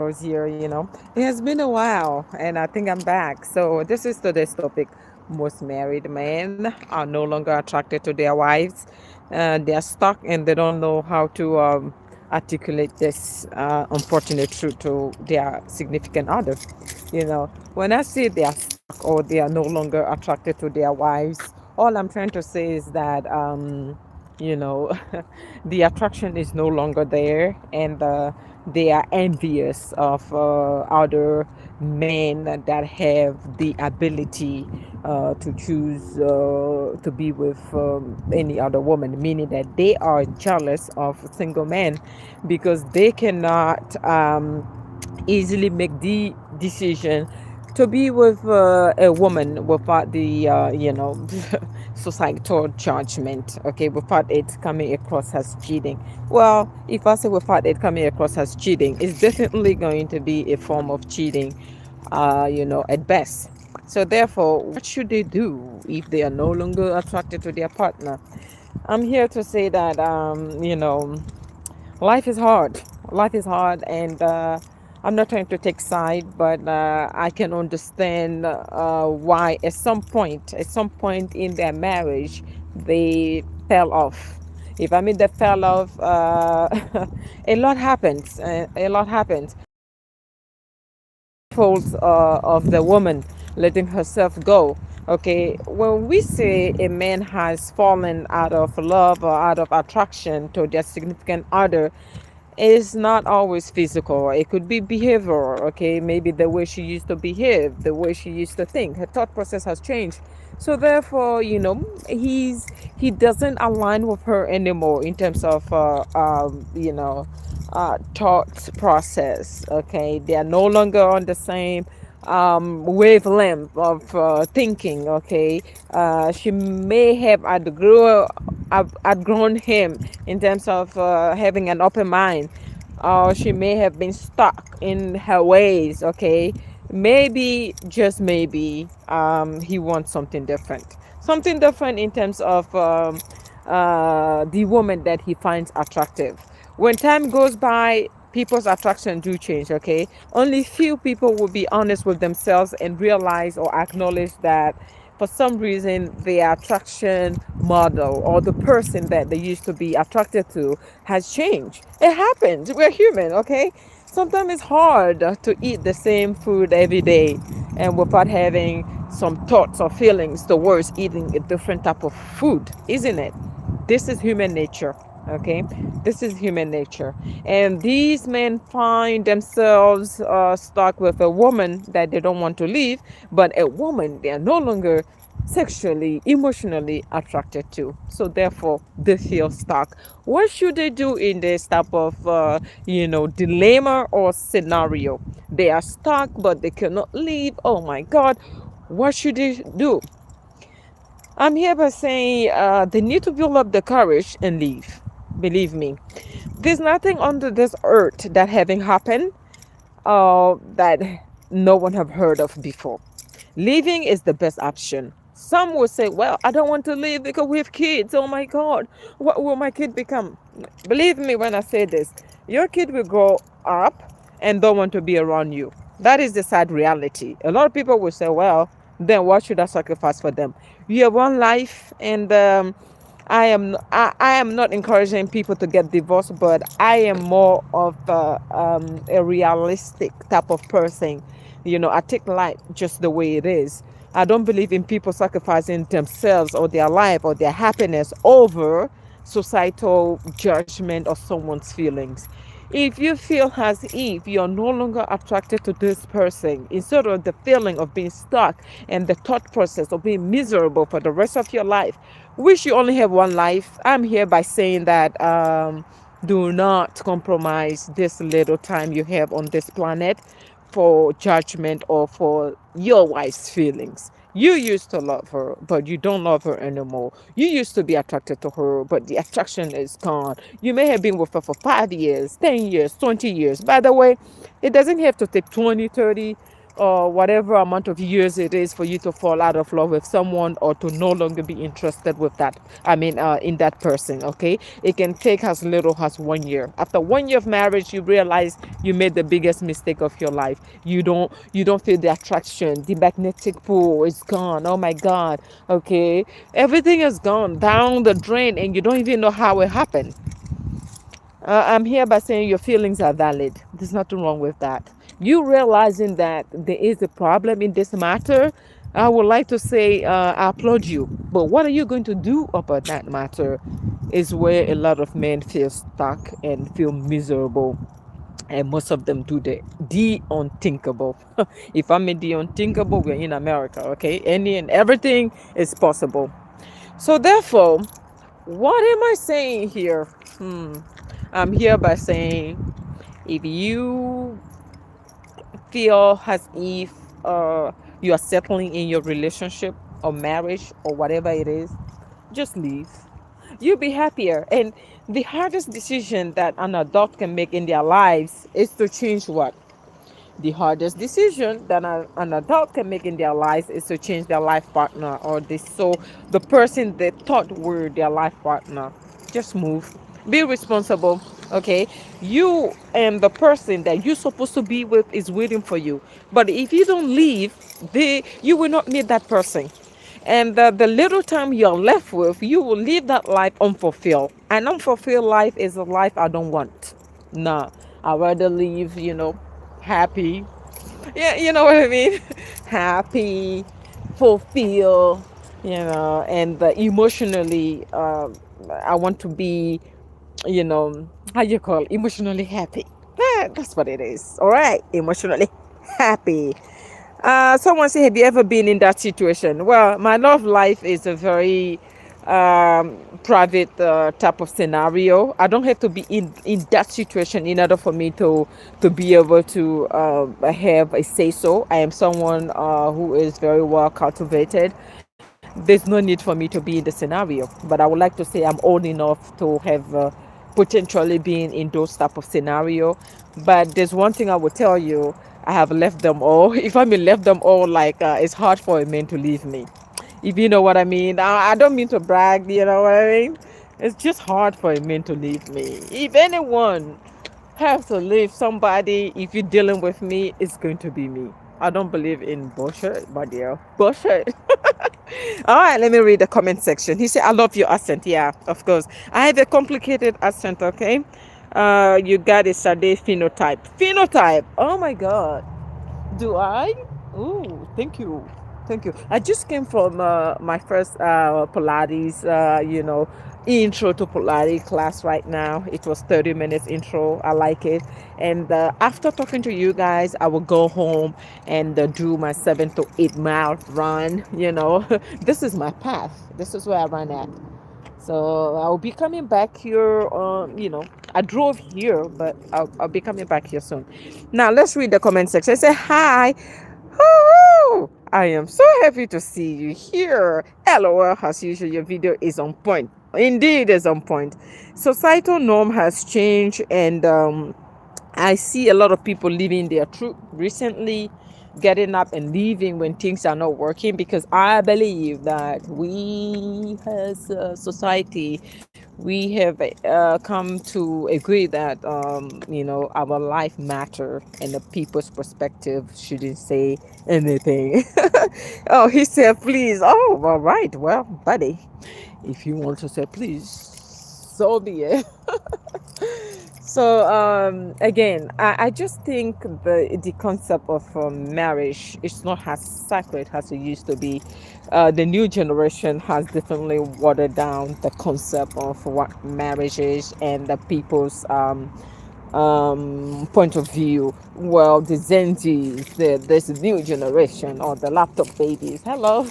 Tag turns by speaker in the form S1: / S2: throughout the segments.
S1: was here, It has been a while, and I think I'm back. So, this is today's topic. Most married men are no longer attracted to their wives. They are stuck and they don't know how to articulate this unfortunate truth to their significant other. When I say they are stuck or they are no longer attracted to their wives, all I'm trying to say is that you know the attraction is no longer there, and they are envious of other men that have the ability to choose to be with any other woman, meaning that they are jealous of single men because they cannot easily make the decision to be with a woman without the societal judgment, okay, without it coming across as cheating. Well, if I say without it coming across as cheating, it's definitely going to be a form of cheating, at best. So therefore, what should they do if they are no longer attracted to their partner? I'm here to say that life is hard. Life is hard, and I'm not trying to take side, but I can understand why at some point in their marriage, they fell off. If I mean they fell off, a lot happens. A lot happens. Fault of the woman letting herself go. Okay, when we say a man has fallen out of love or out of attraction to their significant other, it's not always physical. It could be behavioral. Okay, maybe the way she used to behave, the way she used to think, her thought process has changed. So therefore, he doesn't align with her anymore in terms of thought process. Okay, they are no longer on the same wavelength of thinking. Okay, she may have outgrown him in terms of having an open mind, or she may have been stuck in her ways. Okay, maybe, just maybe, he wants something different in terms of the woman that he finds attractive. When time goes by, people's attraction do change. Okay, only few people will be honest with themselves and realize or acknowledge that for some reason their attraction model or the person that they used to be attracted to has changed. It happens. We're human. Okay, sometimes it's hard to eat the same food every day and without having some thoughts or feelings towards eating a different type of food, isn't it? This is human nature. Okay, this is human nature, and these men find themselves stuck with a woman that they don't want to leave, but a woman they are no longer sexually, emotionally attracted to. So therefore, they feel stuck. What should they do in this type of, dilemma or scenario? They are stuck, but they cannot leave. Oh my God, what should they do? I'm here by saying they need to build up the courage and leave. Believe me, there's nothing under this earth that having happened that no one have heard of before. Leaving is the best option. Some will say, well, I don't want to leave because we have kids. Oh my God, what will my kid become? Believe me when I say this, your kid will grow up and don't want to be around you. That is the sad reality. A lot of people will say, well, then what should I sacrifice for them? You have one life, and I am not encouraging people to get divorced, but I am more of a realistic type of person. I take life just the way it is. I don't believe in people sacrificing themselves or their life or their happiness over societal judgment or someone's feelings. If you feel as if you're no longer attracted to this person, instead of the feeling of being stuck and the thought process of being miserable for the rest of your life, wish you only have one life, I'm here by saying that do not compromise this little time you have on this planet for judgment or for your wife's feelings. You used to love her, but you don't love her anymore. You used to be attracted to her, but the attraction is gone. You may have been with her for 5 years, 10 years, 20 years. By the way, it doesn't have to take 20, 30, or whatever amount of years it is for you to fall out of love with someone or to no longer be interested with that, in that person. Okay, it can take as little as 1 year. After 1 year of marriage, you realize you made the biggest mistake of your life. You don't feel the attraction, the magnetic pull is gone. Oh my god. Okay, everything is gone down the drain and you don't even know how it happened. I'm here by saying your feelings are valid. There's nothing wrong with that. You realizing that there is a problem in this matter, I would like to say I applaud you. But what are you going to do about that matter is where a lot of men feel stuck and feel miserable. And most of them do the unthinkable. If I mean the unthinkable, we're in America, okay? Any and everything is possible. So therefore, what am I saying here? I'm here by saying if you feel as if you are settling in your relationship or marriage or whatever it is, just leave. You'll be happier. And the hardest decision that an adult can make in their lives is to change what? The hardest decision that an adult can make in their lives is to change their life partner or the person they thought were their life partner. Just move. Be responsible. Okay, you and the person that you're supposed to be with is waiting for you. But if you don't leave, you will not meet that person. And the little time you're left with, you will live that life unfulfilled. An unfulfilled life is a life I don't want. Nah, I'd rather live, happy. Yeah, you know what I mean? Happy, fulfilled, and emotionally, I want to be, how you call it? Emotionally happy. That's what it is. All right, emotionally happy. Someone say, have you ever been in that situation? Well, my love life is a very private type of scenario. I don't have to be in that situation in order for me to be able to have a say so. I am someone who is very well cultivated. There's no need for me to be in the scenario, but I would like to say I'm old enough to have potentially been in those type of scenario. But there's one thing I will tell you: I have left them all. If I mean left them all, like it's hard for a man to leave me. If you know what I mean. I don't mean to brag. You know what I mean? It's just hard for a man to leave me. If anyone have to leave somebody, if you're dealing with me, it's going to be me. I don't believe in bullshit, but yeah, bullshit. All right, let me read the comment section. He said, I love your accent. Yeah, of course. I have a complicated accent, okay? You got a Sade phenotype. Phenotype. Oh my God. Do I? Oh, thank you. Thank you. I just came from my first Pilates, intro to Pilates class right now. It was 30 minutes intro. I like it. And after talking to you guys, I will go home and do my 7 to 8 mile run. This is my path. This is where I run at. So I'll be coming back here. I drove here, but I'll be coming back here soon. Now let's read the comment section. I say hi. Woo! I am so happy to see you here. LOL, as usual, your video is on point. Indeed, is on point. Societal norm has changed, and I see a lot of people living their truth recently, getting up and leaving when things are not working, because I believe that we as a society, we have come to agree that our life matter and the people's perspective shouldn't say anything. Oh, he said please. Oh, all right, well, buddy, if you want to say please, so be it. So again, I just think the concept of marriage is not as sacred as it used to be. The new generation has definitely watered down the concept of what marriage is and the people's point of view. Well, the Gen Zs, this new generation, or the laptop babies. Hello.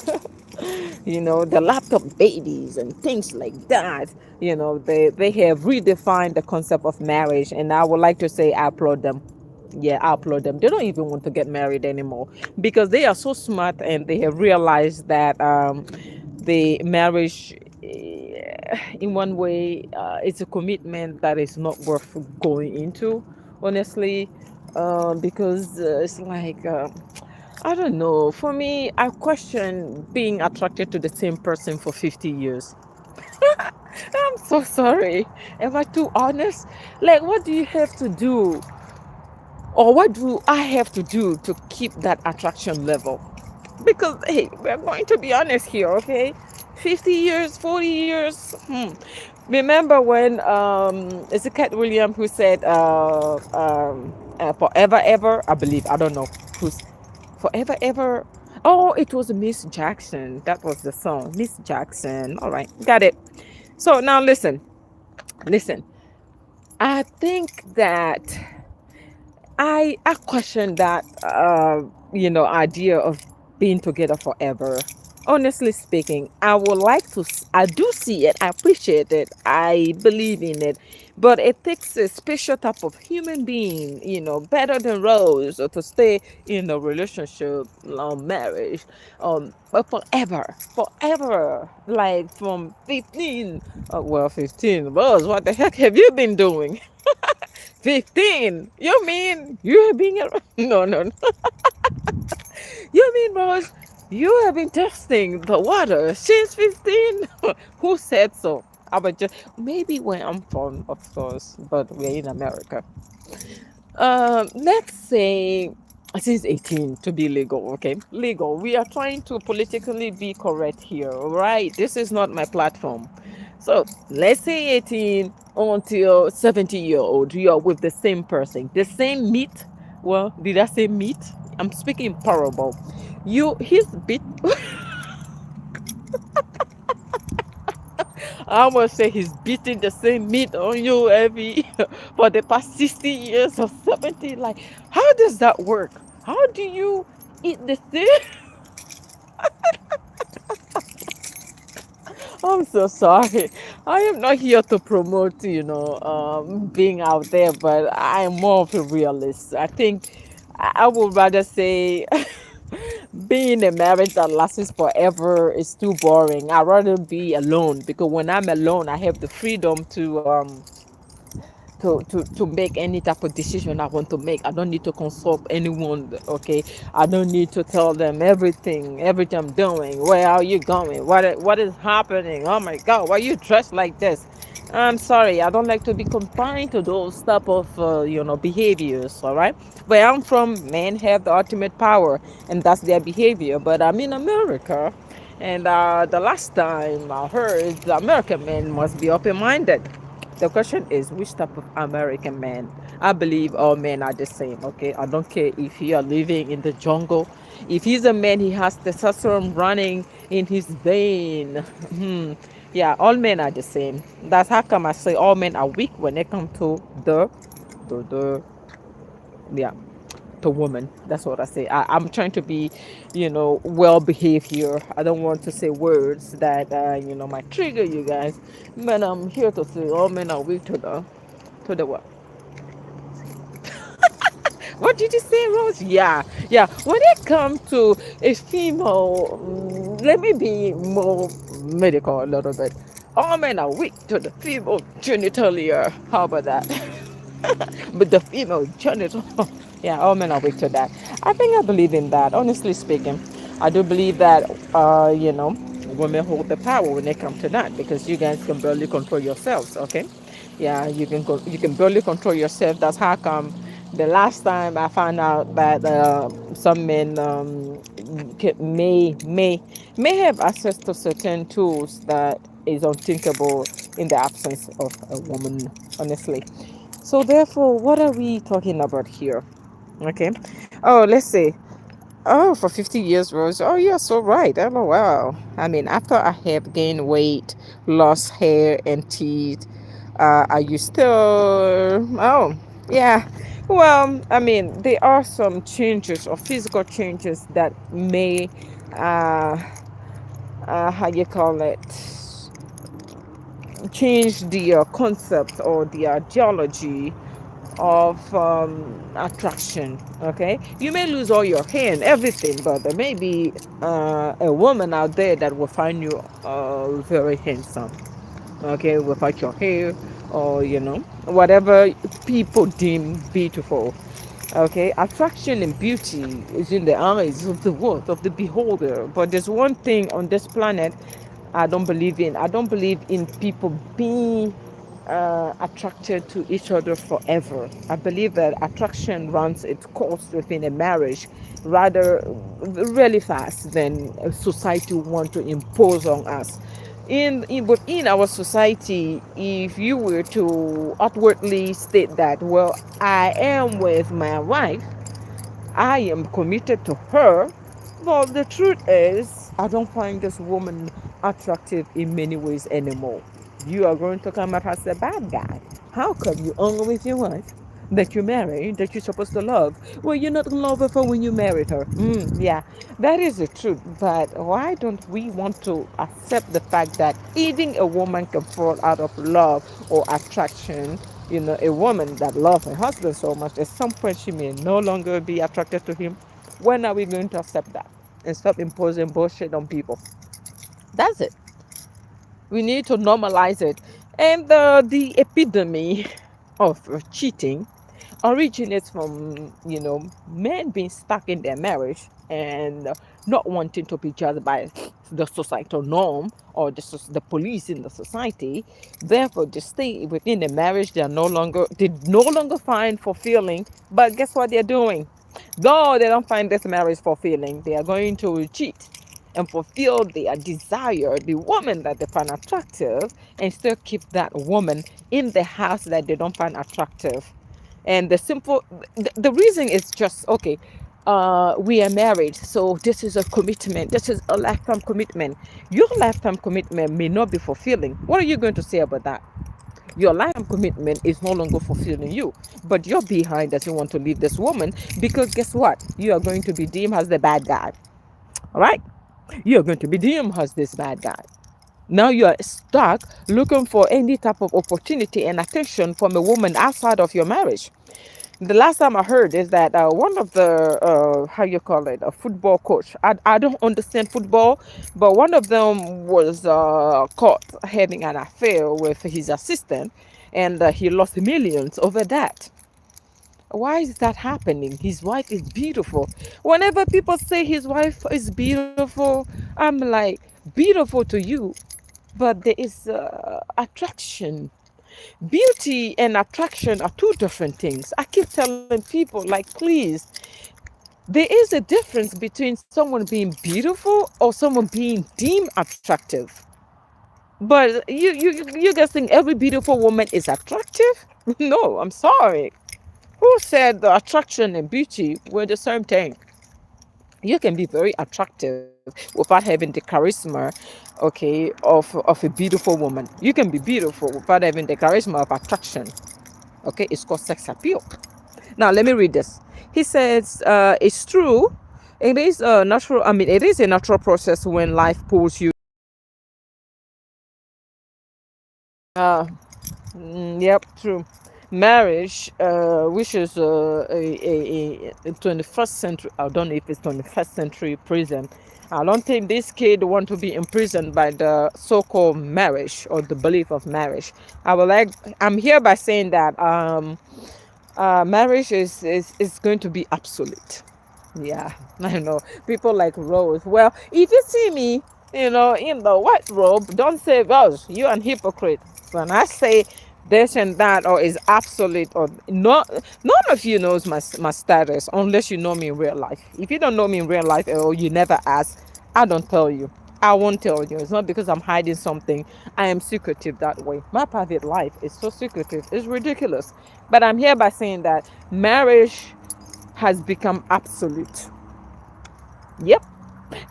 S1: The laptop babies and things like that. They have redefined the concept of marriage, and I would like to say I applaud them. Yeah, I applaud them. They don't even want to get married anymore because they are so smart and they have realized that the marriage, in one way, it's a commitment that is not worth going into, honestly, because it's like. I don't know. For me, I question being attracted to the same person for 50 years. I'm so sorry. Am I too honest? Like, what do you have to do? Or what do I have to do to keep that attraction level? Because, hey, we're going to be honest here, okay? 50 years, 40 years. Remember when, is it Cat Williams who said, forever, ever? I believe, I don't know who's forever, ever. Oh, it was Miss Jackson. That was the song. Miss Jackson. All right, got it. So now listen. I think that I question that idea of being together forever. Honestly speaking, I would like to. I do see it. I appreciate it. I believe in it, but it takes a special type of human being, better than Rose, or to stay in a relationship, marriage, but forever, like from 15. Well, 15. Rose, what the heck have you been doing? 15? You mean you have been no, no, no. You mean, Rose, you have been testing the water since 15? Who said so? I would just maybe where I'm from, of course, but we're in America. Let's say since 18 to be legal, okay? Legal. We are trying to politically be correct here, all right? This is not my platform. So let's say 18 until 70-year old, you are with the same person, the same meat. Well, did I say meat? I'm speaking parable. He's bit. I almost say he's beating the same meat on you every for the past 60 years or 70. Like, how does that work? How do you eat the same? I'm so sorry. I am not here to promote, being out there, but I am more of a realist. I think I would rather say being a marriage that lasts forever is too boring. I'd rather be alone because when I'm alone, I have the freedom to make any type of decision I want to make. I don't need to consult anyone. Okay, I don't need to tell them everything I'm doing. Where are you going? What is happening? Oh my God, why are you dressed like this? I'm sorry, I don't like to be confined to those type of behaviors. All right, where I'm from, men have the ultimate power, and that's their behavior. But I'm in America, and the last time I heard, the American men must be open-minded. The question is, which type of American man? I believe all men are the same, okay? I don't care if you are living in the jungle. If he's a man, he has testosterone running in his vein. Yeah, all men are the same. That's how come I say all men are weak when they come the yeah, to woman. That's what I say. I'm trying to be, well behaved here. I don't want to say words that, might trigger you guys. But I'm here to say all men are weak to the what? What did you say, Rose? Yeah, yeah. When it comes to a female, let me be more medical a little bit. All men are weak to the female genitalia. How about that? But the female genital, yeah, all men are weak to that. I think I believe in that. Honestly speaking, I do believe that, women hold the power when it comes to that because you guys can barely control yourselves. Okay, yeah, you can barely control yourself. That's how come the last time I found out that some men may have access to certain tools that is unthinkable in the absence of a woman. Honestly, so therefore, what are we talking about here? Okay. Oh, let's see. Oh, for 50 years, Rose. Oh, you're so right. Oh, wow. I mean, after I have gained weight, lost hair and teeth, are you still? Oh, yeah. Well, I mean, there are some changes or physical changes that may, uh, how you call it, change the concept or the ideology of attraction. Okay, you may lose all your hair and everything, but there may be a woman out there that will find you very handsome, okay, without your hair, or whatever people deem beautiful. Okay, attraction and beauty is in the eyes of the what? Of the beholder. But there's one thing on this planet I don't believe in. I don't believe in people being attracted to each other forever. I believe that attraction runs its course within a marriage rather really fast than society want to impose on us. But in our society, if you were to outwardly state that, well, I am with my wife, I am committed to her. Well, the truth is, I don't find this woman attractive in many ways anymore. You are going to come at her as a bad guy. How come you only with your wife that you married, that you're supposed to love? Well, you're not in love with her when you married her. Yeah, that is the truth. But why don't we want to accept the fact that even a woman can fall out of love or attraction? A woman that loves her husband so much, at some point she may no longer be attracted to him. When are we going to accept that and stop imposing bullshit on people? That's it. We need to normalize it. And the epidemic of cheating originates from, men being stuck in their marriage and not wanting to be judged by the societal norm or the police in the society. Therefore, they stay within the marriage. They no longer find fulfilling. But guess what they're doing? Though they don't find this marriage fulfilling, they are going to cheat and fulfill their desire, the woman that they find attractive, and still keep that woman in the house that they don't find attractive. And the reason is just okay. We are married, so this is a commitment. This is a lifetime commitment. Your lifetime commitment may not be fulfilling. What are you going to say about that? Your lifetime commitment is no longer fulfilling you, but you're behind that you want to leave this woman because guess what? You are going to be deemed as the bad guy. All right? You're going to be deemed as this bad guy. Now you are stuck looking for any type of opportunity and attention from a woman outside of your marriage. The last time I heard is that one of the how you call it, a football coach. I don't understand football, but one of them was caught having an affair with his assistant, and he lost millions over that. Why is that happening? His wife is beautiful. Whenever people say his wife is beautiful, I'm like, beautiful to you, but there is attraction. Beauty and attraction are two different things. I keep telling people, like, please, there is a difference between someone being beautiful or someone being deemed attractive. But you guys think every beautiful woman is attractive? No, I'm sorry. Who said the attraction and beauty were the same thing? You can be very attractive without having the charisma, okay, of a beautiful woman. You can be beautiful without having the charisma of attraction. Okay, it's called sex appeal. Now let me read this. He says, it's true. It is a natural. I mean, it is a natural process when life pulls you. Uh, yep, true. Marriage, which is a 21st century. I don't know if it's 21st century prison. I don't think this kid want to be imprisoned by the so-called marriage or the belief of marriage. I would like. I'm here by saying that marriage is going to be absolute. Yeah, I know. People like Rose. Well, if you see me, in the white robe, don't say, Rose, you're an hypocrite. When I say this and that or is absolute or not, none of you knows my status unless you know me in real life. If you don't know me in real life or you never ask, I don't tell you. I won't tell you. It's not because I'm hiding something. I am secretive that way. My private life is so secretive. It's ridiculous. But I'm here by saying that marriage has become absolute. Yep,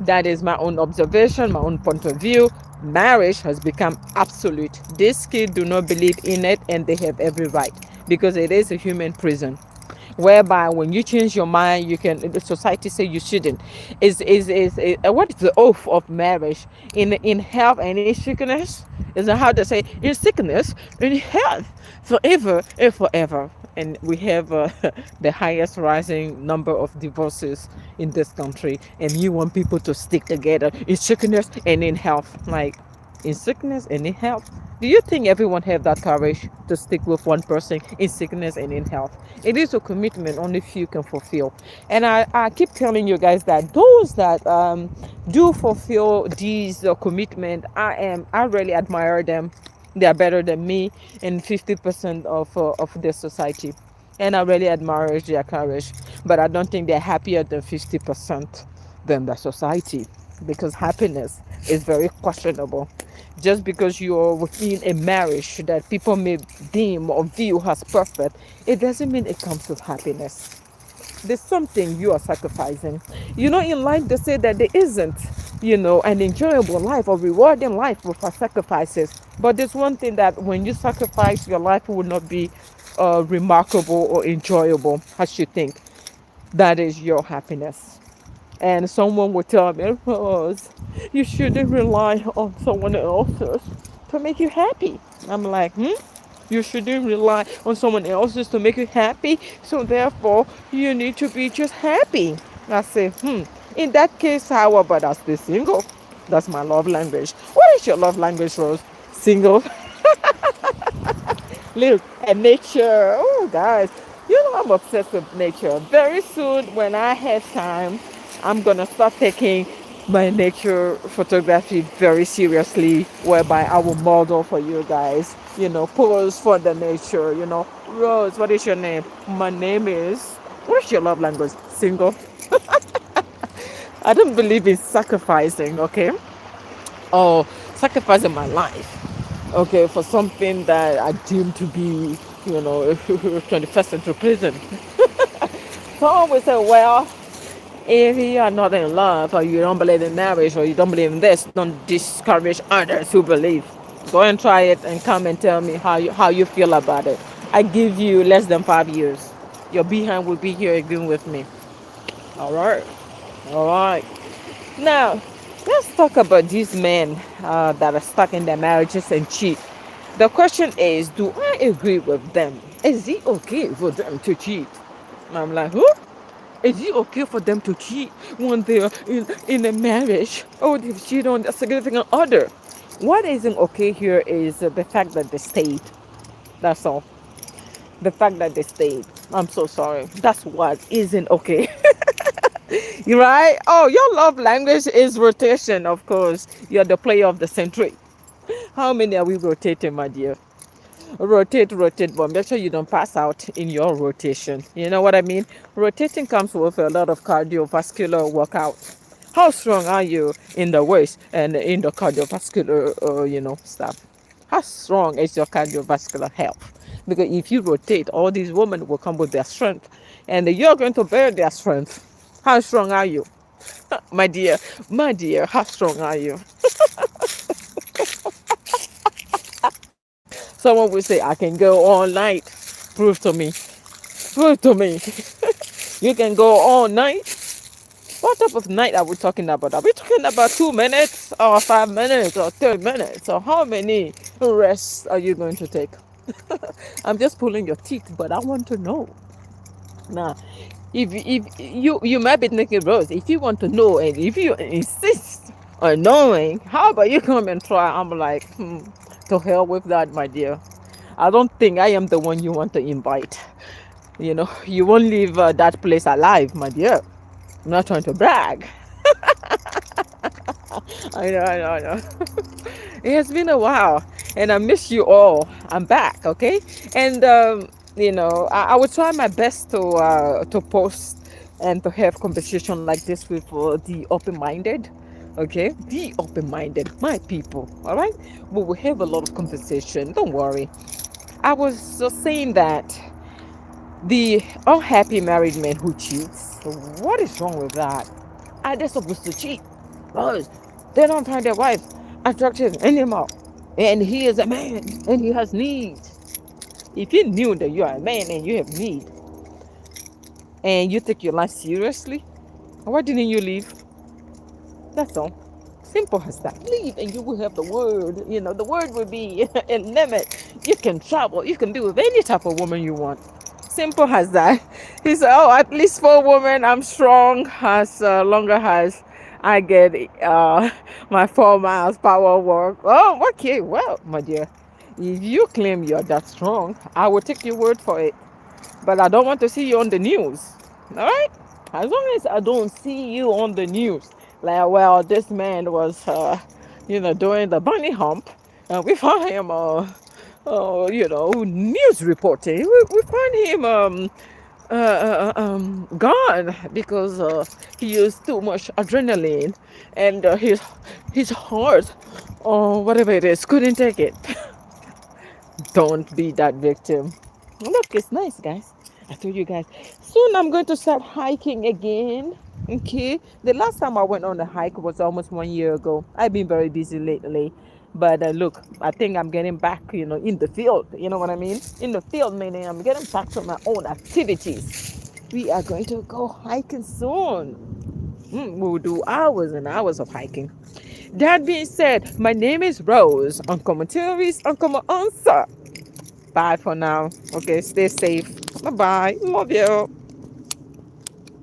S1: that is my own observation, my own point of view. Marriage has become absolute. These kids do not believe in it, and they have every right because it is a human prison. Whereby when you change your mind, you can. The society say you shouldn't. Is what is the oath of marriage in health and in sickness? Is that how to say in sickness, in health, forever and forever. And we have the highest rising number of divorces in this country. And you want people to stick together in sickness and in health, like. in sickness and in health. Do you think everyone have that courage to stick with one person in sickness and in health? It is a commitment only few can fulfill. And I keep telling you guys that those that do fulfill these commitment, I really admire them. They are better than me in 50% of the society. And I really admire their courage. But I don't think they're happier than 50% than the society, because happiness is very questionable. Just because you're within a marriage that people may deem or view as perfect, it doesn't mean it comes with happiness. There's something you are sacrificing. In life they say that there isn't, an enjoyable life or rewarding life without sacrifices. But there's one thing that when you sacrifice, your life will not be remarkable or enjoyable as you think. That is your happiness. And someone would tell me, Rose, you shouldn't rely on someone else's to make you happy. I'm like, You shouldn't rely on someone else's to make you happy, so therefore you need to be just happy. I say, In that case, how about us be single? That's my love language. What is your love language, Rose? Single? Look at nature. Oh, guys, I'm obsessed with nature. Very soon, when I have time, I'm gonna start taking my nature photography very seriously, whereby I will model for you guys. Pose for the nature. Rose, what is your name? My name is. What is your love language? Single. I don't believe in sacrificing. Okay, or sacrificing my life, okay, for something that I deem to be, 21st century prison. So I always say, well, if you are not in love, or you don't believe in marriage, or you don't believe in this, don't discourage others who believe. Go and try it and come and tell me how you feel about it. I give you less than 5 years. Your behind will be here again with me. All right. All right. Now, let's talk about these men that are stuck in their marriages and cheat. The question is, do I agree with them? Is it okay for them to cheat? I'm like, who? Is it okay for them to cheat when they're in a marriage? Or they cheat on a significant other? What isn't okay here is the fact that they stayed. That's all. The fact that they stayed. I'm so sorry. That's what isn't okay. You right? Oh, your love language is rotation, of course. You're the player of the century. How many are we rotating, my dear? Rotate, rotate, but make sure you don't pass out in your rotation. You know what I mean? Rotating comes with a lot of cardiovascular workout. How strong are you in the waist and in the cardiovascular, stuff? How strong is your cardiovascular health? Because if you rotate, all these women will come with their strength, and you're going to bear their strength. How strong are you, my dear? How strong are you? Someone will say, I can go all night. Prove to me. Prove to me. You can go all night. What type of night are we talking about? Are we talking about 2 minutes or 5 minutes or 30 minutes? Or how many rests are you going to take? I'm just pulling your teeth, but I want to know. Now, if you might be thinking, Rose, if you want to know and if you insist on knowing, how about you come and try? I'm like, to hell with that, my dear. I don't think I am the one you want to invite. You won't leave that place alive, my dear. I'm not trying to brag. I know. It has been a while, and I miss you all. I'm back, okay? And I will try my best to post and to have conversation like this with the open-minded. Okay, be open-minded, my people. All right, we will have a lot of conversation. Don't worry. I was just saying that the unhappy married man who cheats. What is wrong with that? Are they supposed to cheat? Because they don't find their wife attractive anymore. And he is a man and he has needs. If you knew that you are a man and you have need and you take your life seriously, why didn't you leave? That's all. Simple as that. Leave and you will have the word. The word will be a limit. You can travel. You can be with any type of woman you want. Simple as that. He said, oh, at least for women, I'm strong as longer as I get my 4 miles power walk. Oh, okay. Well, my dear, if you claim you're that strong, I will take your word for it. But I don't want to see you on the news. All right? As long as I don't see you on the news, like, well, this man was, doing the bunny hump, and we found him, news reporting. We find him, gone because he used too much adrenaline, and his heart, or whatever it is, couldn't take it. Don't be that victim. Look, it's nice, guys. I told you guys. Soon I'm going to start hiking again. Okay. The last time I went on a hike was almost 1 year ago. I've been very busy lately. But look, I think I'm getting back, in the field. You know what I mean? In the field, meaning I'm getting back to my own activities. We are going to go hiking soon. We'll do hours and hours of hiking. That being said, my name is Rose. Uncommon Theories, Uncommon Answer. Bye for now. Okay, stay safe. Bye bye. Love you.